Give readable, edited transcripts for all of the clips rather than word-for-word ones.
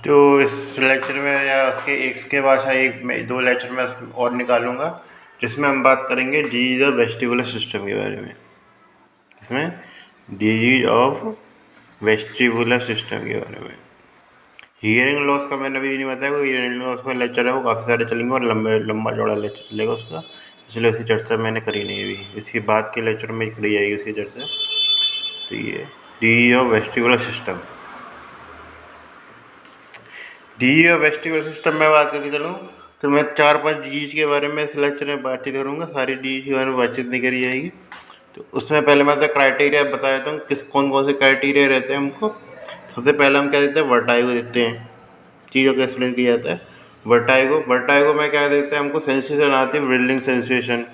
तो इस लेक्चर में या उसके एक के बाद एक मैं 2 लेक्चर में और निकालूंगा, जिसमें हम बात करेंगे डिजीज ऑफ वेस्टिबुलर सिस्टम के बारे में। इसमें डिजीज ऑफ वेस्टिबुलर सिस्टम के बारे में। हियरिंग लॉस का मैंने अभी नहीं बताया, वो हियरिंग लॉस का लेक्चर है, वो काफ़ी सारे चलेंगे और लंबा चौड़ा लेक्चर चलेगा उसका, इसलिए उसकी चर्चा मैंने करी नहीं अभी। इसके बाद के लेक्चर में करी जाएगी उसकी चर्चा। तो ये disease of vestibular system. Disease of vestibular system में बात करके चलूँ तो मैं 4-5 डिजीज के बारे में इस लेक्चर में बातचीत करूँगा। सारी डिजीज के बारे में बातचीत नहीं करी जाएगी। तो उसमें पहले मैं तो क्राइटेरिया बता देता हूँ कौन कौन से क्राइटेरिया रहते हैं हमको। सबसे पहले हम क्या देते हैं, वर्टाइगो देते हैं, चीज़ों को एक्सप्लेन किया जाता है। वर्टाइगो में क्या देते हैं हमको, सेंसेशन आती है, व्रिलिंग सेंसेशन।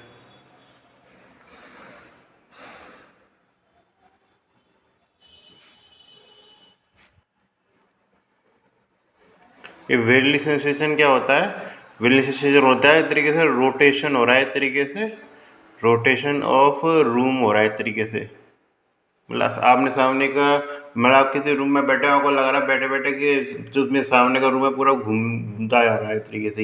ये व्रिलिंग सेंसेशन क्या होता है, व्रिलिंग सेंसेशन होता है एक तरीके से रोटेशन हो रहा है, एक तरीके से रोटेशन ऑफ रूम हो रहा है एक तरीके से। मतलब आपने सामने का, मतलब आप किसी रूम में बैठे हो, आपको लग रहा है बैठे बैठे कि जो मेरे सामने का रूम है पूरा घूमता जा रहा है एक तरीके से।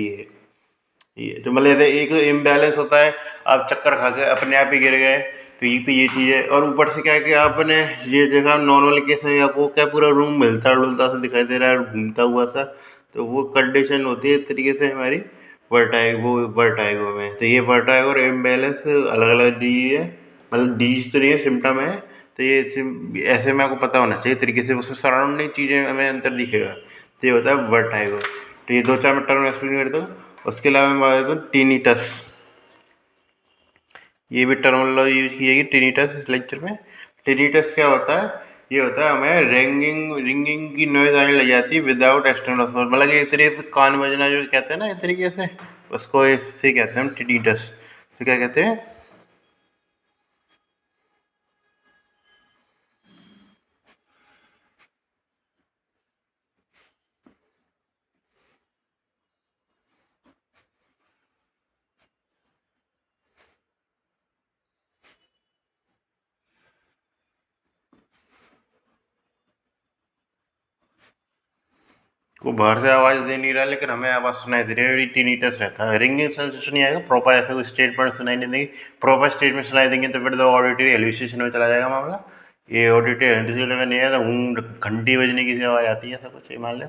ये तो मतलब जैसे एक इम्बैलेंस होता है, आप चक्कर खा के अपने आप ही गिर गए, तो ये चीज़ है। और ऊपर से क्या है कि आपने ये जगह नॉर्मल केस में आपको क्या पूरा रूम मिलता डुलता सा दिखाई दे रहा है और घूमता हुआ सा, तो वो कंडीशन होती है एक तरीके से हमारी वर्टाइगो में। तो ये वर्टाइगो और इम्बैलेंस अलग अलग डिजीज है, मतलब डिजीज तो नहीं है, सिम्टम है। तो ये ऐसे में आपको पता होना चाहिए तरीके से, उसमें सराउंडिंग चीज़ें हमें अंतर दिखेगा। तो ये होता है वर्टाइगो। तो ये 2-4 मैं टर्म एक्सप्लेन करता हूँ। उसके अलावा मैं बात करता हूँ टिनिटस। ये भी टर्मिनोलॉजी यूज की जाएगी टिनिटस इस लेक्चर में। टिनिटस क्या होता है, ये होता है हमें रिंगिंग की नॉइज आने लग जाती है विदाउट एक्सटर्नल सोर्स, मतलब एक तरीके से कान बजना जो कहते हैं ना, एक तरीके से उसको ऐसे कहते हैं हम टिनिटस। तो क्या कहते हैं, वो बाहर से आवाज़ दे नहीं रहा लेकिन हमें आवाज़ सुनाई दे रही है, टिनिटस रहता है। रिंगिंग सेंसेशन नहीं आएगा, प्रॉपर ऐसा कोई स्टेटमेंट सुनाई नहीं देंगे। प्रॉपर स्टेटमेंट सुनाई देंगे तो फिर तो ऑडिटरी हेलुसिनेशन में चला जाएगा मामला। ये ऑडिटरी हेलुसिनेशन में नहीं है, तो घंटी बजने की सी आवाज़ आती है, ऐसा कुछ ये मान लें,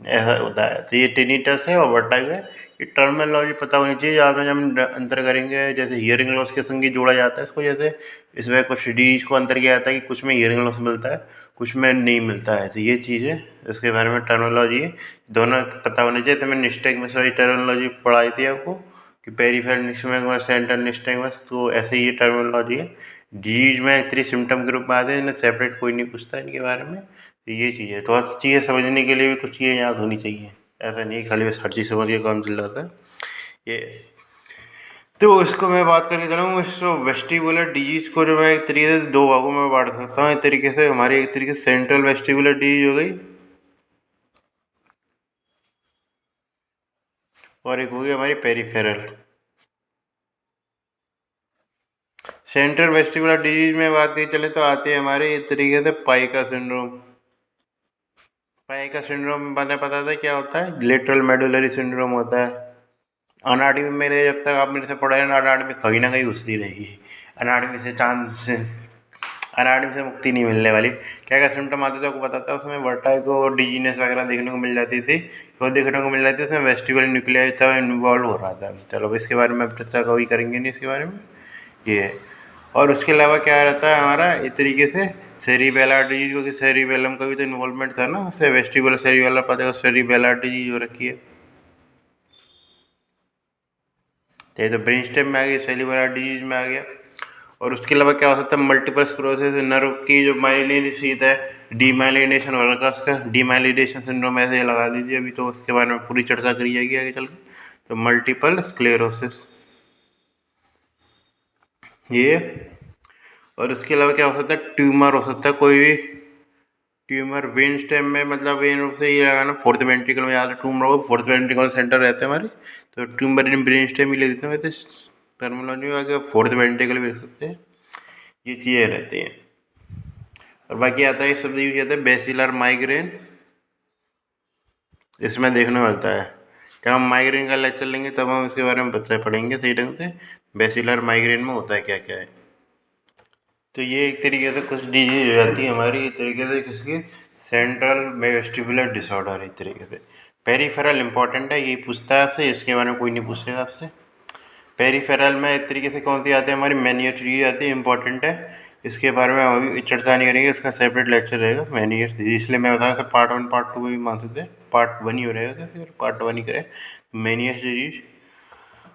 ऐसा होता है। तो ये टिनिटस है और वर्टाइगो है। ये टर्मिनोलॉजी पता होनी चाहिए, ज़्यादा जब हम अंतर करेंगे, जैसे हियरिंग लॉस के संग ही जोड़ा जाता है इसको। जैसे इसमें कुछ डीज को अंतर किया जाता है कि कुछ में हियरिंग लॉस मिलता है, कुछ में नहीं मिलता है। तो ये चीज़ है, इसके बारे में टर्मिनोलॉजी है, दोनों पता होनी चाहिए। तो मैंने निस्टैगमस वाली टर्मिनोलॉजी पढ़ाई थी आपको कि पेरीफेरल निस्टैगमस, सेंट्रल निस्टैगमस, तो ऐसे ही ये टर्मिनोलॉजी है। डीज में इतनी सिम्टम के रूप में आते हैं, इन्हें सेपरेट कोई नहीं पूछता इनके बारे में। तो ये चीज़ है, तो हर चीज़ें समझने के लिए भी कुछ चीज़ें याद होनी चाहिए, ऐसा नहीं खाली बस हर चीज़ समझ के काम चल जाता है ये। तो इसको मैं बात करके चलूँ, इस वेस्टिबुलर डिजीज को जो मैं एक तरीके से 2 भागों में बांट सकता हूँ। एक तरीके से हमारी एक तरीके से सेंट्रल वेस्टिबुलर डिजीज हो गई, और एक हो गई हमारी पेरिफेरल। सेंट्रल वेस्टिबुलर डिजीज में बात की चले तो आती है हमारे एक तरीके से पाइका सिंड्रोम। पाइका सिंड्रोम मैंने पता था क्या होता है, लेटरल मेडुलरी सिंड्रोम होता है। अनाटमी में मेरे, जब तक आप मेरे से पढ़े ना, अनाटमी कहीं ना कहीं घुसती रहेगी। अनाटमी से चांस, अनाटमी से मुक्ति नहीं मिलने वाली। क्या क्या सिम्टम आते थे आपको बताता है, उसमें वर्टाइगो और डिजीनेस वगैरह देखने को मिल जाती थी। वो देखने को मिल जाती थी, उसमें वेस्टिबुलर न्यूक्लियाई था इन्वॉल्व हो रहा था। चलो अब इसके बारे में अब चर्चा कभी करेंगे नहीं इसके बारे में, ये है। और उसके अलावा क्या रहता है हमारा एक तरीके से सेरिबेलर डिजीज, क्योंकि सेरिबेलम का भी तो इन्वॉल्वमेंट था ना, उससे वेस्टिबुलर सेरिबेलर पता है, सेरिबेलर डिजीज हो रखी है। ये तो ब्रेन स्टेम में आ गया, सेरिबेलर डिजीज में आ गया। और उसके अलावा क्या हो सकता है, मल्टीपल स्क्लेरोसिस, नर्व की जो माइलिनेशन है, डीमाइलिनेशन हो रखा है उसका, डीमाइलिनेशन सिंड्रोम ऐसे लगा दीजिए। अभी तो उसके बारे में पूरी चर्चा करी जाएगी आगे चल के। तो मल्टीपल स्क्लेरोसिस ये। और उसके अलावा क्या हो सकता है, ट्यूमर हो सकता है कोई भी, ट्यूमर वेन स्टेम में, मतलब वेन रूप से ये लगाना, फोर्थ वेंट्रिकल में, याद ट्यूमर हो, फोर्थ वेंट्रिकल सेंटर रहते हैं हमारे, तो ट्यूमर इन ब्रेन स्टेम ही ले देते हैं वैसे टर्मिनोलॉजी में आगे, फोर्थ वेंट्रिकल भी रख सकते हैं। ये चीज़ें रहती हैं। और बाकी आता है एक शब्द यूज किया था, बेसिलर माइग्रेन। इसमें देखने मिलता है। जब हम माइग्रेन का लेक्चर लेंगे तब हम इसके बारे में पढ़ेंगे सही ढंग से, बेसिलर माइग्रेन में होता है क्या क्या है। तो ये एक तरीके से कुछ डिजीज हो जाती है हमारी, एक तरीके से किसकी, सेंट्रल वेस्टिबुलर डिसऑर्डर। एक तरीके से पेरिफेरल इंपॉर्टेंट है, ये पूछता है आपसे, इसके बारे में कोई नहीं पूछेगा आपसे। पेरिफेरल में एक तरीके से कौन सी आती है हमारी, मैनियर्स आती है, इंपॉर्टेंट है। इसके बारे में हम अभी चर्चा नहीं करेंगे, इसका सेपरेट लेक्चर रहेगा मैनियर्स, इसलिए मैं बता रहा पार्ट 1 पार्ट 2 में भी मान सकते हैं, पार्ट 1 ही हो रहेगा, फिर पार्ट 1 ही करें। मैनियर्स डिजीज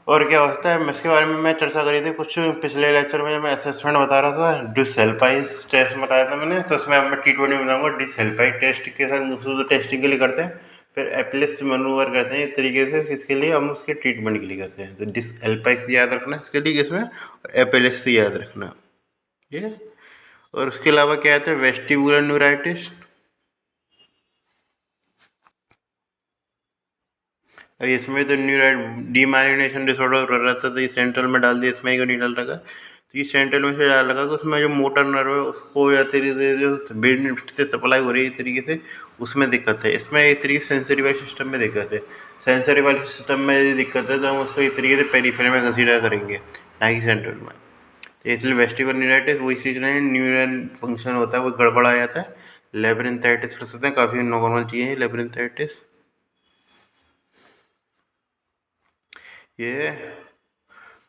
और क्या होता है इसके बारे में मैं चर्चा करी थी कुछ पिछले लेक्चर में, जब मैं असेसमेंट बता रहा था, डिसहेल्पाइज टेस्ट बताया था मैंने, तो उसमें मैं T20 बनाऊंगा। डिसहेल्पाइज टेस्ट के साथ दूसरे टेस्टिंग के लिए करते हैं, फिर एप्लिस मनूवर करते हैं, इस तरीके से किसके लिए, हम उसके ट्रीटमेंट के लिए करते हैं। तो डिसहेल्पाइज याद रखना इसके लिए, इसमें एपेलिस याद रखना, ठीक है। और उसके अलावा क्या आता है, वेस्टिबुलर न्यूराइटिस। इसमें तो न्यूराइट डीमाइलिनेशन डिसऑर्डर कर रहा था, तो ये सेंट्रल में डाल दिया, इसमें क्यों नहीं डाल रखा, तो ये सेंट्रल में से डाल रखा कि उसमें जो मोटर नर्व है उसको या तरीके जो ब्रेन से सप्लाई हो रही है, एक तरीके से उसमें दिक्कत है। इसमें एक तरीके से सेंसरी वाले सिस्टम में दिक्कत है। सेंसरी वाले सिस्टम में यदि दिक्कत है तो हम उसको एक तरीके से पेरिफेरल में कंसीडर करेंगे, ना कि सेंट्रल में। तो इसलिए वेस्टिबुलर न्यूराइटिस वही चीज़ नहीं, न्यूरल फंक्शन होता है वो गड़बड़ा जाता है। लेब्रिंथाइटिस कर सकते हैं, काफ़ी नॉर्मल चीज़ें हैं लेब्रिंथाइटिस ये।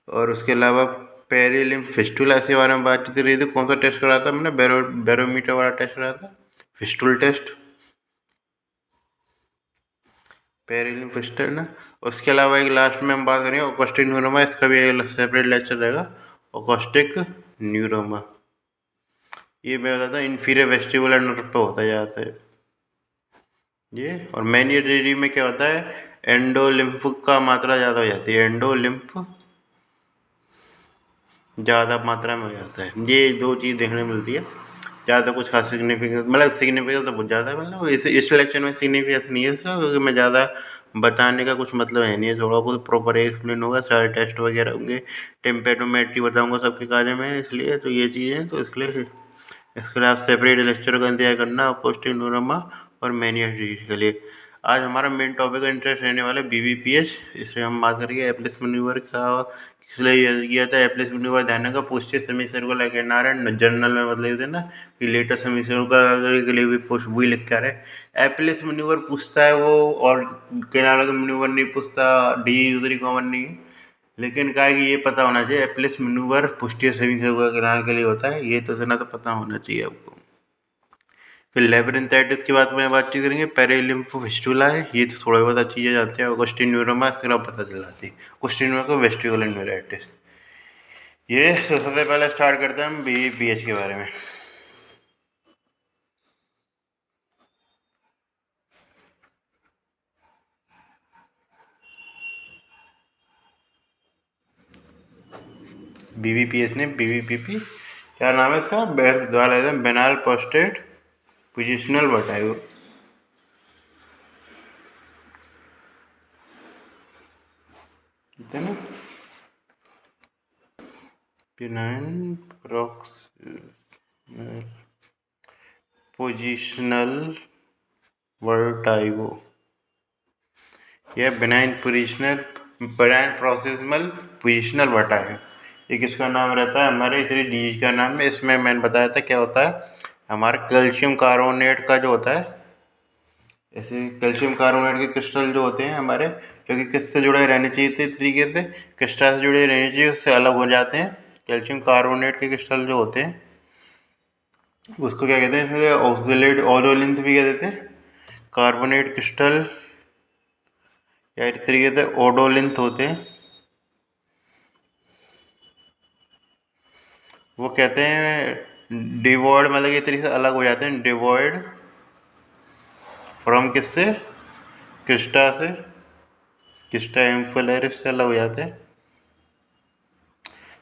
और उसके अलावा पेरिलिम्फ फिस्टुला के बारे में बात चल रही थी, कौन सा टेस्ट कराया था मैंने, बैरोमीटर वाला टेस्ट कराया था, फिस्टुल टेस्ट, पेरिलिम्फ फिस्टुल ना। उसके अलावा एक लास्ट में हम बात करेंगे ओकोस्टिक न्यूरोमा, इसका भी एक सेपरेट लेक्चर रहेगा, ओकोस्टिक न्यूरोमा। ये मैं बताता हूँ इन्फीरियर वेस्टिबुलर नर्व पे होता है ज़्यादा है ये। और मैनियर्स में क्या होता है, एंडोलिम्फ का मात्रा ज़्यादा हो जाती है, एंडोलिम्फ ज़्यादा मात्रा में हो जाता है। ये दो चीज़ देखने मिलती है, ज़्यादा कुछ खास सिग्निफिकेंस, मतलब सिग्निफिकेंस तो बहुत ज़्यादा है, मतलब इस लेक्चर में सिग्निफिकेंस नहीं है इसका, क्योंकि मैं ज़्यादा बताने का कुछ मतलब है नहीं है, थोड़ा कुछ प्रॉपर एक्सप्लेन होगा, सारे टेस्ट वगैरह होंगे, टेम्पेरोमेट्री बताऊंगा सबके कार्य में, इसलिए तो ये चीज़ें तो इसके लिए आप सेपरेट लेक्चर का इंतजार करना, कोस्टिक नोरमा और मैनियर्स के लिए। आज हमारा मेन टॉपिक का इंटरेस्ट रहने वाला है BBPH, इसमें हम बात करेंगे एप्लिस मैन्यूवर का, इसलिए ये किया था एप्लिस मैन्यूवर ध्यान का posterior semi circular like an R and general में मतलब देना कि लेटर सेमी सर्कुलर के लिए भी पोस्ट वही लिख के आ रहे हैं। एप्लिस मैन्यूवर पूछता है वो, और केनाल का मैन्यूवर नहीं पूछता, डी यूजरी कॉमन नहीं है, लेकिन क्या है कि ये पता होना चाहिए Epley's manoeuvre posterior semi circular canal के लिए होता है, ये तो इतना तो पता होना चाहिए आपको। फिर लेब्रिंथाइटिस की बातचीत करेंगे, पेरिलिम्फ फिस्टुला है, ये तो थोड़ा बहुत चीज़ें जानते हैं, ऑगस्टिन न्यूरोमा इसके अलावा पता चल जाती है, ऑगस्टिन न्यूरोमा को वेस्टिबुलर न्यूराइटिस। ये सबसे पहले स्टार्ट करते हैं हम BBPH के बारे में। BBPH ने BBPP क्या नाम है इसका, द्वारा बेनाल पोस्टेड पोजिशनल वर्टाइगो, है ना, बेनाइन पोजिशनल वर्टाइगो, यह बेनाइन प्रोक्सिमल पोजिशनल वर्टाइगो, ये किसका नाम रहता है, हमारे इतनी डिजीज का नाम है। इसमें मैंने बताया था क्या होता है, हमारा कैल्शियम कार्बोनेट का जो होता है, ऐसे कैल्शियम कार्बोनेट के क्रिस्टल जो होते हैं हमारे, जो कि किससे जुड़े रहने चाहिए थे तरीके से, क्रिस्टल से जुड़े रहने चाहिए, उससे अलग हो जाते हैं। कैल्शियम कार्बोनेट के क्रिस्टल जो होते हैं उसको क्या कहते हैं, ऑक्सलेट ओडोलिंथ भी कह देते हैं, कार्बोनेट क्रिस्टल या एक तरीके से ओडोलिंथ होते हैं, वो कहते हैं डिवॉइड, मतलब ये तरीके से अलग हो जाते हैं, डिवॉइड फ्रॉम किससे, क्रिस्टा से, क्रिस्टा एम्पुलरिस से अलग हो जाते हैं।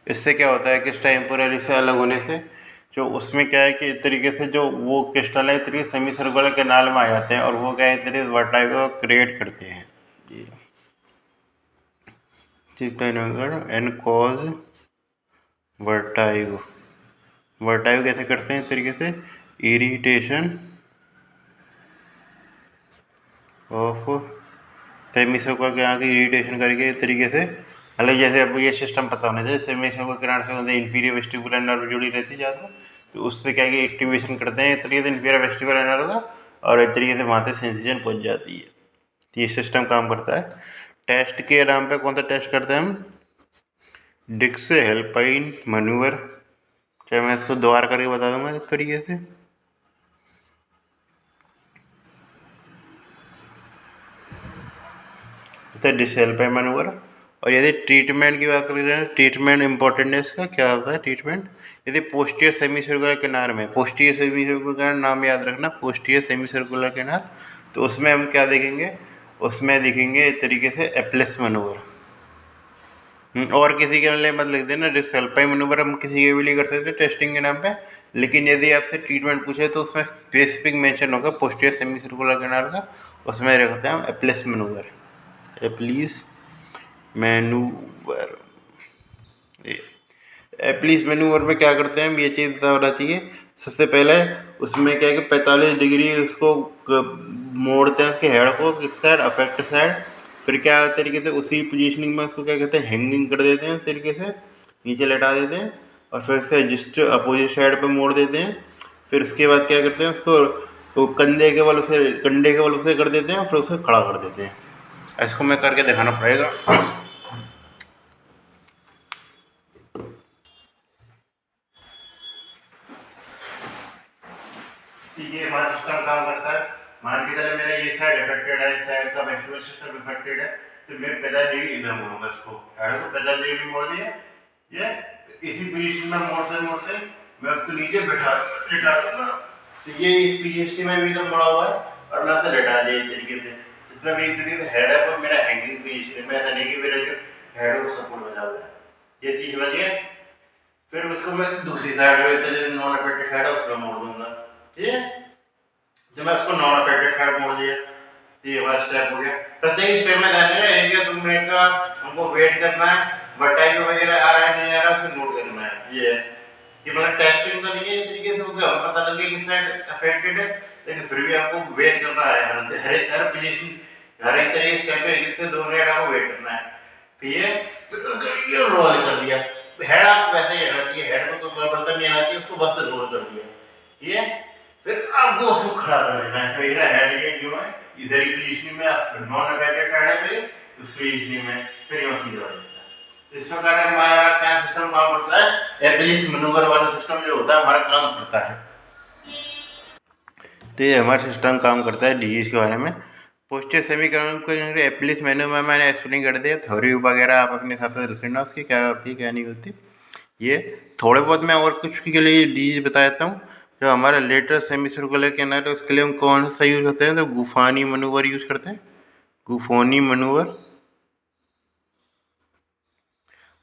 इससे क्या होता है, क्रिस्टा एम्पुलरिस से अलग होने से जो उसमें क्या है कि इस तरीके से जो वो क्रिस्टल है, इस तरीके सेमी सर्कुलर कैनाल में आ जाते हैं, और वो क्या है, इस तरीके वर्टाइगो क्रिएट करते हैं एंड कॉज वर्टाइगो। वर्टाइगो कैसे करते हैं, इस तरीके से इरिटेशन ऑफ सेमी सर्कुलर किनार की इरिटेशन करके इस तरीके से, मतलब जैसे अब ये सिस्टम पता होना चाहिए। सेमी सर्कुलर किनार से होते इंफीरियर वेस्टिबुलर नर्व जुड़ी रहती है ज़्यादा, तो उससे क्या है कि एक्टिवेशन करते हैं इस तरीके से इंफीरियर वेस्टिबुलर नर्व का, और इस तरीके से वहाँ से सेंसेशन पहुँच जाती है। तो ये सिस्टम काम करता है। टेस्ट के नाम पे कौन सा टेस्ट करते हैं हम? डिक्स हेल्पाइन मनूवर। चाहे मैं इसको दोबारा करके बता दूंगा इस तरीके से। डिक्स हेल्पाइन मनूवर। और यदि ट्रीटमेंट की बात करें, ट्रीटमेंट इंपॉर्टेंट है इसका, क्या होता है ट्रीटमेंट? यदि पोस्टीरियर सेमी सर्कुलर किनार में, पोस्टीरियर सेमी सर्कुलर किनार नाम याद रखना, पोस्टीरियर सेमी सर्कुलर किनार, तो उसमें हम क्या देखेंगे? उसमें देखेंगे इस तरीके से एप्लेस मनूवर। और किसी के लिए मत लिख देना, डिक्स हेल्पाइन मनूवर हम किसी के भी लिए कर सकते हैं टेस्टिंग के नाम पे, लेकिन यदि आपसे ट्रीटमेंट पूछे तो उसमें स्पेसिफिक मेंशन होगा पोस्टीरियर सेमी सर्कुलर किनार का, उसमें रखते हैं हम एप्लेस मनूवर। एप्लीस मैनूवर। एप्लीस मैनूवर में क्या करते हैं हम, ये चीज़ पता होना चाहिए। सबसे पहले उसमें क्या है कि 45 डिग्री उसको मोड़ते हैं, उसके हेड को किस साइड, अफेक्ट साइड। फिर क्या तरीके से उसी पोजीशनिंग में उसको क्या कहते हैं, हैंगिंग कर देते हैं, इस तरीके से नीचे लटा देते हैं, और फिर उसका जस्ट अपोजिट साइड पे मोड़ देते हैं। फिर उसके बाद क्या करते हैं, उसको तो कंधे के बल से कर देते हैं, और फिर उसे खड़ा कर देते हैं। इसको मैं करके दिखाना पड़ेगा। ये हमारा सिस्टम काम करता है। मान के चले मेरा ये साइड अफेक्टेड है, इस साइड का वेस्टिबुलर सिस्टम अफेक्टेड है, तो मैं 50 डिग्री इधर मोड़ूंगा इसको, हेड को 50 डिग्री मोड़ दिया। ये इसी पोजीशन में मोड़ते मोड़ते मैं उसको नीचे लिटा दूंगा। तो ये इस पोजीशन में भी इधर मोड़ा हुआ है, और मैं उसे लिटा दिया इस तरीके से। इसमें भी इस तरीके से हेड है वो मेरा हैंगिंग पोजीशन है, मैं ऐसा नहीं कि मेरे जो हेड को सपोर्ट बना हुआ है। ये चीज समझ गए? फिर उसको मैं दूसरी साइड में नॉन अफेक्टेड साइड है उसमें मोड़ दूंगा। ठीक है, जब मैं उसको नॉन अफेक्टेड साइड मोड़ दिया, ये वाला स्टेप हो गया। प्रत्येक स्टेप में ध्यान देना, 1 या 2 मिनट का हमको वेट करना है, वर्टाइग वगैरह आ रहा है नहीं आ रहा उसे नोट करना है। ये है कि मतलब टेस्टिंग तो नहीं है इस तरीके से होगा, हमें पता लगे किस साइड अफेक्टेड है, लेकिन फिर भी आपको वेट करना है, हर पोजीशन हर एक तरीके स्टेप पे 1 से 2 मिनट आपको वेट करना है। ठीक है, फिर ये रोल कर दिया। हेड आपको वैसे ही रहना चाहिए, हेड को कोई बर्तन नहीं आना चाहिए, उसको बस रोल कर दिया। ठीक है, फिर आपको उसको खड़ा कर देना है। फिर हेड ये क्यों है, इधर की पोजीशन में आप नॉन अफेक्टेड हेड है, फिर उस पोजीशन में फिर यहाँ सीधा हो जाता है। इस प्रकार हमारा क्या सिस्टम काम करता है, एप्लिस मनूवर वाला सिस्टम जो होता है हमारा काम करता है। तो ये हमारा सिस्टम काम करता है डिजीज के बारे में। पोस्टर समीकरण को एप्लिस मेनू में मैंने एक्सप्लेन कर दिया, थ्योरी वगैरह आप अपने हिसाब से रखना उसकी क्या होती है क्या नहीं होती। ये थोड़े बहुत मैं और कुछ के लिए डिजीज बता देता हूँ। जो हमारा लेटर सेमी सर्कुलर कैनाल है उसके लिए हम कौन सा यूज़ करते हैं, तो गुफानी मनूवर यूज़ करते हैं, गुफोनी मनूवर,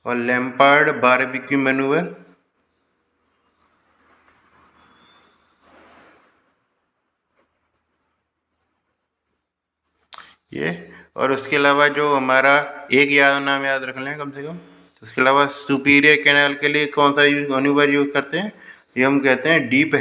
और लैम्पार्ड बारबेक्यू मनूवर। ये और उसके अलावा जो हमारा एक नाम याद रख लें कम से कम। उसके अलावा सुपीरियर कैनाल के लिए कौन सा मनूवर यूज़ करते हैं, ये हम कहते हैं डीप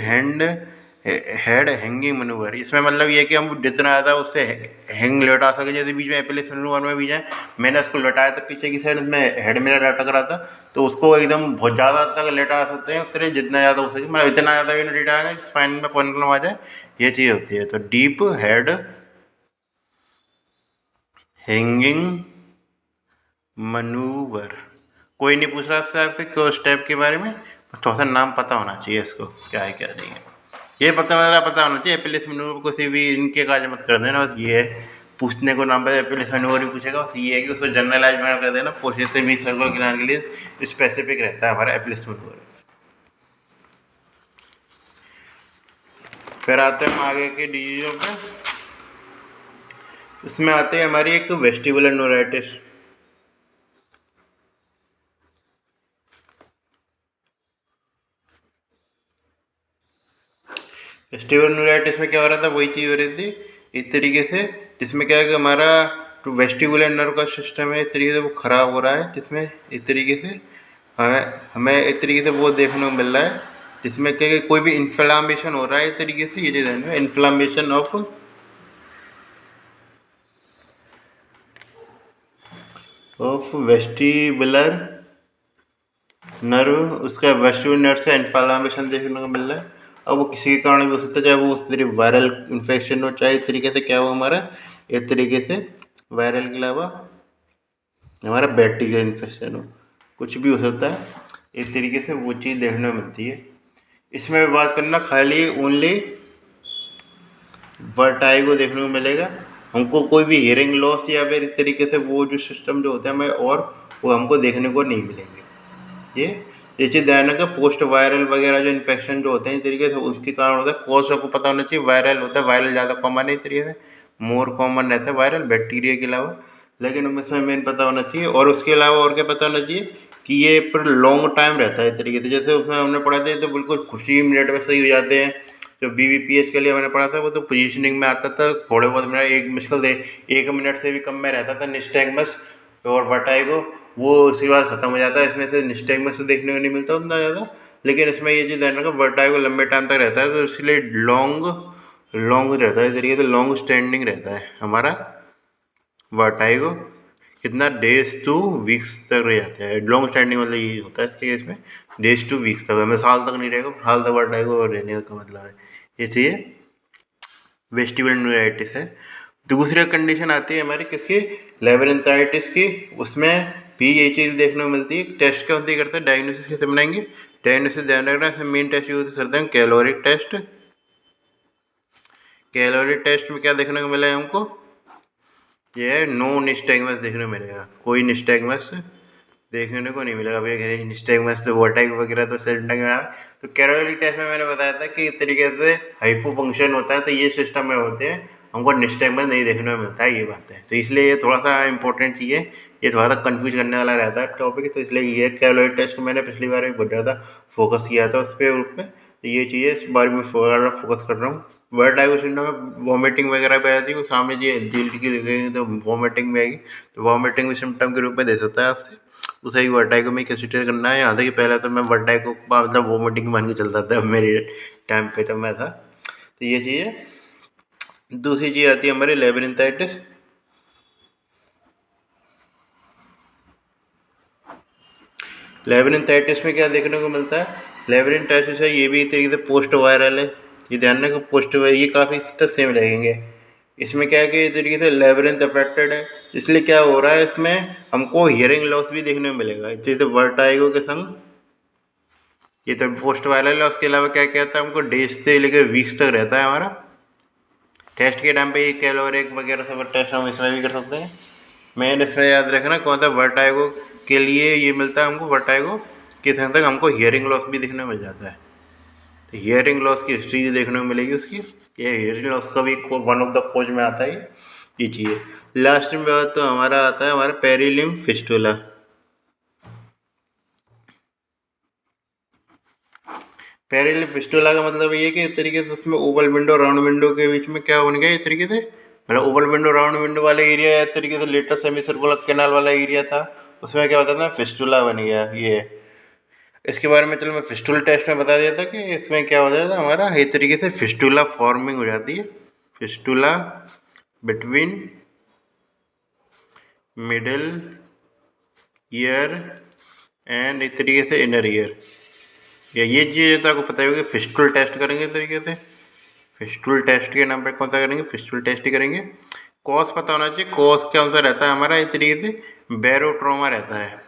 हेड हैंगिंग मनूवर। इसमें मतलब ये कि हम जितना ज़्यादा उससे हैंग लटा सके, जैसे बीच में एप्लिस मनूवर में भी जाए, मैंने उसको लटाया था पीछे की साइड में, हेड मेरा लटक रहा था, तो उसको एकदम बहुत ज़्यादा तक लेटा सकते हैं, उतने जितना ज़्यादा हो सके, मतलब इतना ज़्यादा भी नहीं लेटाएंगे स्पाइन में प्रॉब्लम आ जाए, ये चीज़ होती है। तो डीप हेड हैंगिंग मनूवर। कोई नहीं पूछ रहा आपसे क्यों स्टेप के बारे में, थोड़ा सा नाम पता होना चाहिए इसको क्या है क्या नहीं है, ये पता होना चाहिए। एप्लिस मनूवर को भी इनके काज मत कर देना, बस ये है पूछने को नाम पर एप्लिस मनूवर भी पूछेगा, बस ये है कि उसको जनरलाइज में कर देना, पोस्टर से भी सर्कुलर किनारे के लिए स्पेसिफिक रहता है हमारा एप्लिस मनूवर। फिर आते हैं हम आगे के डिजीजों पे। इसमें आते हैं हमारी एक वेस्टिबुलर न्यूराइटिस। वेस्टिबुलर न्यूराइटिस में क्या हो रहा था, वही चीज़ हो रही थी इस तरीके से, जिसमें क्या है कि हमारा जो वेस्टिबुलर नर्व का सिस्टम है इस तरीके से वो ख़राब हो रहा है, जिसमें इस तरीके से हमें इस तरीके से वो देखने को मिल रहा है, जिसमें क्या है कि कोई भी इन्फ्लामेशन हो रहा है इस तरीके से, ये inflammation of of vestibular nerve, उसका वेस्टिबुलर नर्व से इन्फ्लामेशन देखने को मिल रहा है। अब वो किसी के कारण भी हो सकता है, चाहे वो उस तरीके वायरल इन्फेक्शन हो, चाहे इस तरीके से क्या हो हमारा, एक तरीके से वायरल के अलावा हमारा बैक्टीरियल इन्फेक्शन हो, कुछ भी हो सकता है। इस तरीके से वो चीज़ देखने को मिलती है। इसमें बात करना खाली ओनली वर्टाइगो देखने को मिलेगा। हमको कोई भी हियरिंग लॉस या फिर इस तरीके से वो जो सिस्टम जो होता है हमें, और वो हमको देखने को नहीं मिलेंगे। ये चीज़ ध्यान रखा, पोस्ट वायरल वगैरह जो इन्फेक्शन जो होते हैं इस तरीके से उसके कारण होता है। कॉज आपको पता होना चाहिए, वायरल होता है, वायरल ज़्यादा कॉमन है इस तरीके से, मोर कॉमन रहता है वायरल बैक्टीरिया के अलावा, लेकिन हमें इसमें मेन पता होना चाहिए। और उसके अलावा और क्या पता होना चाहिए कि ये फिर लॉन्ग टाइम रहता है इस तरीके से। जैसे उसमें हमने पढ़ा था तो बिल्कुल खुशी मिनट में सही हो जाते हैं। जो BBPH के लिए मैंने पढ़ा था वो तो पोजीशनिंग में आता था, थोड़े बहुत मिनट, एक मुश्किल से 1 मिनट से भी कम में रहता था निस्टैगमस और वर्टाइगो, वो उसके बाद ख़त्म हो जाता है। इसमें से निस्टैगमस तो देखने को नहीं मिलता उतना ज़्यादा, लेकिन इसमें ये चीज़ ध्यान रखो वर्टाइगो लंबे टाइम तक रहता है, तो इसलिए लॉन्ग लॉन्ग रहता है इस तरीके से, लॉन्ग स्टैंडिंग रहता है हमारा वर्टाइगो। कितना, डेज टू वीक्स तक रह जाता है। लॉन्ग स्टैंडिंग मतलब ये होता है इसके केस में, डेज टू वीक्स तक, हमें साल तक नहीं रहेगा, साल तक वर्टाइगो रहने का मतलब है। ये चाहिए वेस्टिबुलर न्यूराइटिस है। दूसरी कंडीशन आती है हमारी किसकी, लेबरेंथाइटिस की। उसमें भी ये चीज़ देखने को मिलती है। टेस्ट क्या होती करते हैं, डायग्नोसिस कैसे बनाएंगे, डायग्नोसिस ध्यान रखना, मेन टेस्ट यूज करते हैं कैलोरिक टेस्ट। कैलोरी टेस्ट में क्या देखने को मिला है हमको, ये है नो निस्टैगमस देखने को मिलेगा, कोई निस्टैगमस देखने को नहीं मिलेगा भैया। निस्टैगमस तो वर्टाइगो वगैरह तो सेंटा में। तो कैलोरी टेस्ट में मैंने बताया था कि इस तरीके से हाइपो फंक्शन होता है, तो ये सिस्टम में होते हैं, हमको निस्टैगमस नहीं देखने को मिलता है, ये बात है। तो इसलिए ये थोड़ा सा इंपॉर्टेंट चीज़ है, ये थोड़ा सा कंफ्यूज करने वाला रहता है टॉपिक, तो इसलिए ये कैलोरी टेस्ट को मैंने पिछली बार भी बहुत ज़्यादा फोकस किया था उस पर ग्रुप में, तो ये चीज़ें इस बार में फोकस कर रहा हूँ। वर्टाइगो सिंड्रोम में वॉमिटिंग वगैरह भी आती है, वो सामने जी एलजीएलटी की देखेंगे तो वॉमिटिंग में आएगी, तो वॉमिटिंग भी सिम्टम के रूप में दे सकता है आपसे। उसे ही वर्टाइगो में कंसिडर करना है। यहाँ तक कि पहले तो मैं वर्टाइगो को मतलब वॉमिटिंग मान के चलता था मेरे टाइम पे, तो मैं था। तो ये चीज़ है। दूसरी चीज़ आती है हमारी लेबरिंथाइटिस। लेबरिंथाइटिस में क्या देखने को मिलता है, लेबरिंथाइटिस है ये भी एक तरीके से पोस्ट वायरल है। ये ध्यान रखो, पोस्ट वायरल ये काफ़ी सेम रहेंगे। इसमें क्या है कि इस तरीके से लेबरिंथ अफेक्टेड है, इसलिए क्या हो रहा है इसमें हमको हियरिंग लॉस भी देखने को मिलेगा इस तरीके से वर्टाइगो के संग। ये तो पोस्ट वायरल है। उसके अलावा क्या कहता है, हमको डेज से लेकर वीक्स तक रहता है हमारा। टेस्ट के टाइम पे ये कैलोरिक वगैरह सब टेस्ट हम इसमें भी कर सकते हैं। मेन इसमें याद रखना कौन सा वर्टाइगो के लिए ये मिलता है हमको, वर्टाइगो किस हद तक हमको हियरिंग लॉस भी देखने को मिल जाता है। तो हियरिंग लॉस की हिस्ट्री देखने को मिलेगी उसकी। ये हियरिंग लॉस का भी वन ऑफ द कोज में आता है ये चीज़। लास्ट में बात तो हमारा आता है हमारा पेरिलिम फिस्टुला। पेरिलिम फिस्टुला का मतलब ये है कि इस तरीके से उसमें ओवल विंडो राउंड विंडो के बीच में क्या बन गया इस तरीके से, मतलब ओवल विंडो राउंड विंडो वाला एरिया इस तरीके से लेटर सेमी सर्कुलर कैनाल वाला एरिया था, उसमें क्या होता था फिस्टुला बन गया ये। इसके बारे में चलो मैं फिस्टुला टेस्ट में बता दिया था कि इसमें क्या हो जाता है हमारा इस तरीके से फिस्टुला फॉर्मिंग हो जाती है। Fistula between middle ear and इस तरीके से इनर ईयर, या ये चीज़ तो आपको पता ही होगी। फिस्टुल टेस्ट करेंगे इस तरीके से, फिस्टुल टेस्ट के नाम पे कौन सा करेंगे, फिस्टुल टेस्ट ही करेंगे। कॉज पता होना चाहिए, कॉज क्या सा रहता है हमारा इस तरीके से बैरोट्रोमा रहता है।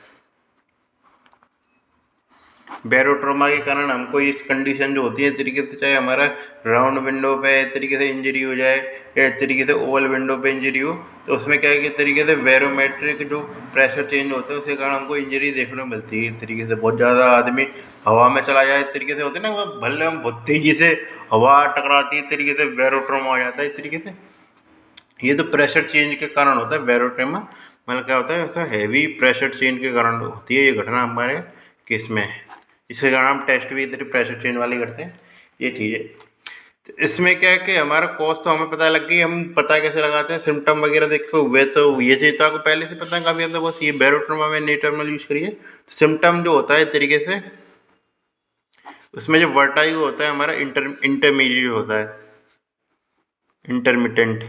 बैरोट्रोमा के कारण हमको इस कंडीशन जो होती है इस तरीके से, चाहे हमारा राउंड विंडो पे इस तरीके से इंजरी हो जाए या इस तरीके से ओवल विंडो पे इंजरी हो, तो उसमें क्या है कि इस तरीके से बैरोमेट्रिक जो प्रेशर चेंज होता है उसके कारण हमको इंजरी देखने को मिलती है। इस तरीके से बहुत ज़्यादा आदमी हवा में चला जाए इस तरीके से होते हैं ना, वो भले हम बहुत तेजी से हवा टकराती है इस तरीके से बैरोट्रोमा हो जाता है इस तरीके से। ये तो प्रेशर चेंज के कारण होता है बैरोट्रोमा, मतलब क्या होता है उसका हैवी प्रेशर चेंज के कारण होती है ये घटना हमारे केस में। इसके कारण हम टेस्ट भी इधर प्रेशर चेंज वाले करते हैं ये चीज़ है। तो इसमें क्या है कि हमारा कॉज तो हमें पता लग गई, हम पता कैसे लगाते हैं, सिम्टम वगैरह देखते हुए, तो ये चीज़ तो आपको पहले से पता है काफ़ी ज़्यादा, बस ये बैरोट्रोमा में नई टर्मल यूज करिए। तो सिम्टम जो होता है इस तरीके से, उसमें जो वर्टाइगो होता है हमारा इंटरमीडिएट होता है, इंटरमिटेंट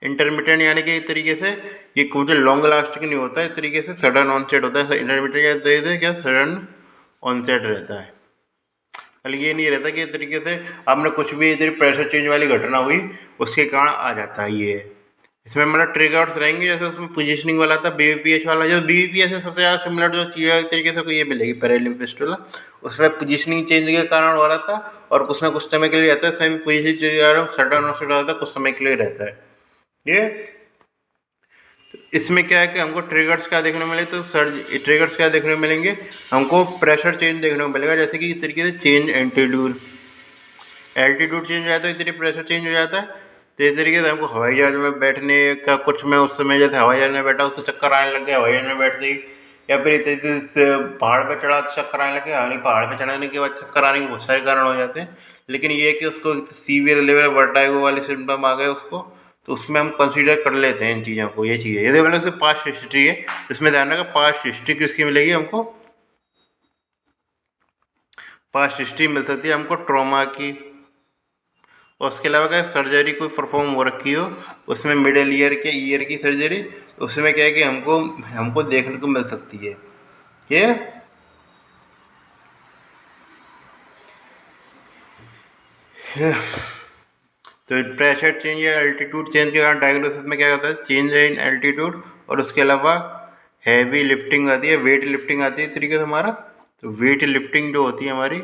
इंटरमिटेंट यानी कि एक तरीके से ये मुझे लॉन्ग लास्टिंग नहीं होता है, इस तरीके से सडन ऑनसेट होता है। इंटरमिटेंट क्या सडन ऑनसेट रहता है। कल ये नहीं रहता कि इस तरीके से आपने कुछ भी इधर प्रेशर चेंज वाली घटना हुई उसके कारण आ जाता है। ये इसमें मतलब ट्रिगर्स रहेंगे, जैसे उसमें पोजीशनिंग वाला था बीवीपीएच वाला, जो बीवीपीएच से सबसे ज़्यादा सिमिलर जो चीज़ है एक तरीके से को ये मिलेगी पेरिलियम फिस्टुला। उसमें पोजीशनिंग चेंज के कारण हो रहा था और कुछ ना कुछ समय के लिए रहता है, same position change sudden onset हो रहा था, कुछ समय के लिए रहता है ये। इसमें क्या है कि हमको ट्रिगर्स क्या देखने को मिले, तो ट्रिगर्स क्या देखने को मिलेंगे हमको, प्रेशर चेंज देखने को मिलेगा, जैसे कि इस तरीके से चेंज एल्टीट्यूड चेंज हो जाता है, इस तरीके प्रेशर चेंज हो जाता है। तो इस तरीके से हमको हवाई जहाज में बैठने का कुछ, मैं उस समय जैसे हवाई जहाज में बैठा उसको चक्कर आने लग गया हवाई जहाज में बैठते ही, या फिर इस तरीके से पहाड़ पर चढ़ा तो चक्कर आने लगे। हालांकि पहाड़ पर चढ़ाने के बाद चक्कर आने के बहुत सारे कारण हो जाते हैं, लेकिन ये है कि उसको सीवियर लेवल वर्टाइगो वाले सिम्टम आ गए उसको, तो उसमें हम कंसीडर कर लेते हैं इन चीज़ों को। ये चीज़ है, यदि मतलब उसकी पास्ट हिस्ट्री है, इसमें ध्यान रखा पास्ट हिस्ट्री किसकी मिलेगी हमको, पास्ट हिस्ट्री मिल सकती है हमको ट्रॉमा की। और उसके अलावा क्या सर्जरी कोई परफॉर्म हो रखी हो उसमें मिडिल ईयर की सर्जरी, उसमें क्या है कि हमको देखने को मिल सकती है ये। तो प्रेशर चेंज या एल्टीट्यूड चेंज के कारण डायग्नोसिस में क्या होता है, चेंज इन एल्टीट्यूड, और उसके अलावा हैवी लिफ्टिंग आती है, वेट लिफ्टिंग आती है इस तरीके से हमारा। तो वेट लिफ्टिंग जो होती है हमारी,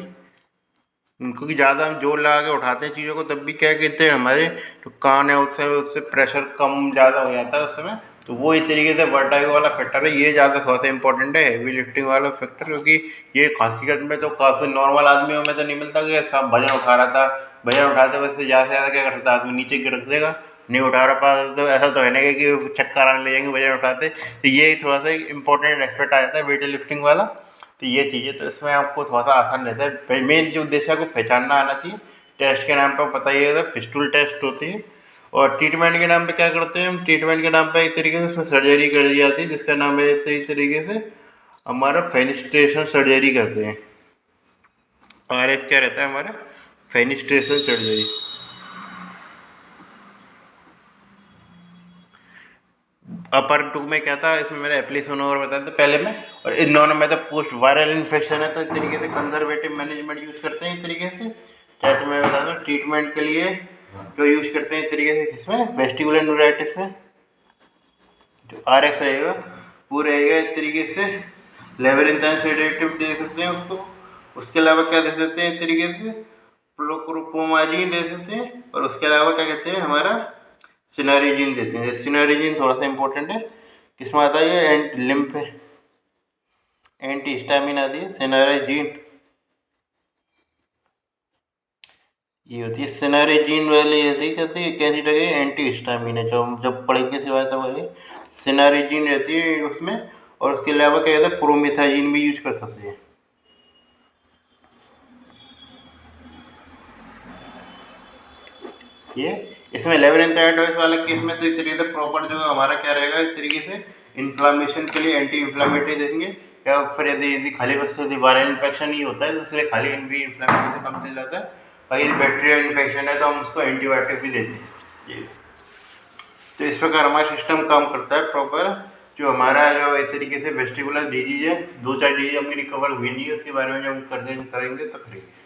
क्योंकि ज़्यादा हम जोर लगा के उठाते हैं चीज़ों को, तब भी क्या कहते हैं हमारे जो कान है उससे प्रेशर कम ज़्यादा हो जाता है उस समय। तो वो इस तरीके से वर्टाइगो वाला फैक्टर है, ये ज़्यादा थोड़ा सा इंपॉर्टेंट है हैवी लिफ्टिंग वाला फैक्टर, क्योंकि ये हकीकत में तो काफ़ी नॉर्मल आदमियों में तो नहीं मिलता कि सब वजन उठा रहा था, वजन उठाते वैसे ज़्यादा से ज़्यादा क्या कर सकता आदमी नीचे गिर देगा, नहीं उठा रहा पा तो ऐसा तो है नहीं कि चक्कर आने ले जाएंगे वजन उठाते। तो ये थोड़ा सा इंपॉर्टेंट एस्पेक्ट आ जाता है वेट लिफ्टिंग वाला। तो ये चीज़ें तो इसमें आपको थोड़ा सा आसान रहता है, मेन जो उद्देश्य को पहचानना आना चाहिए। टेस्ट के नाम पर पता ही है फिस्टुल टेस्ट होती है, और ट्रीटमेंट के नाम पे क्या करते हैं हम, ट्रीटमेंट के नाम पे एक तरीके से उसमें सर्जरी कर दी जाती है, जिसका नाम है एक तरीके से हमारा फेनिस्ट्रेशन सर्जरी करते हैं। और इस क्या रहता है हमारा फेनिस्ट्रेशन सर्जरी। अपर 2 में क्या था, इसमें मेरा एप्लीसन और बताया था पहले में, और इन दोनों में तो पोस्ट वायरल इन्फेक्शन है, तो इस तरीके से कंजर्वेटिव मैनेजमेंट यूज़ करते हैं इस तरीके से। चाहे तो मैं बता दूँ ट्रीटमेंट के लिए जो यूज़ करते हैं इस तरीके से, किसमें वेस्टिबुलर न्यूराइटिस में जो RX रहेगा वो रहेगा इस तरीके से, लेवरिंथाइन सेडेटिव दे सकते हैं उसको। उसके अलावा क्या दे सकते हैं इस तरीके से, प्रोपोमाजीन दे सकते हैं, और उसके अलावा क्या कहते हैं हमारा सिनारिजीन देते हैं। सिनारिजीन थोड़ा सा इंपॉर्टेंट है, किसमें आता है ये लिम्फ एंटी हिस्टामिन आती है सिनारिजीन, ये होती है सिनारिजीन वाली ऐसी कहती है, कैसी लगे एंटी हिस्टामिन है, जो जब पढ़ेंगे सिवाय तो वही सिनारिजीन रहती है उसमें। और उसके अलावा क्या कहते हैं प्रोमिथाजीन भी यूज कर सकते हैं ये। इसमें लेवरेंथाइटिस वाले केस में तो इस तरीके से प्रॉपर जो हमारा क्या रहेगा इस तरीके से इन्फ्लामेशन के लिए एंटी इन्फ्लामेटरी देंगे, या फिर यदि खाली बस यदि वायरल इन्फेक्शन ही होता है तो इसलिए खाली इन्फ्लामेटरी से काम चल जाता है। और यदि बैक्टीरियल इन्फेक्शन है तो हम उसको एंटीबायोटिक भी देते हैं ये। तो इस प्रकार हमारा सिस्टम काम करता है प्रॉपर। जो हमारा जो इस तरीके से वेस्टिबुलर डिजीज है, 2-4 डिजीज हमें रिकवर हुई नहीं है, उसके बारे में जो हम करेंगे तो करेंगे।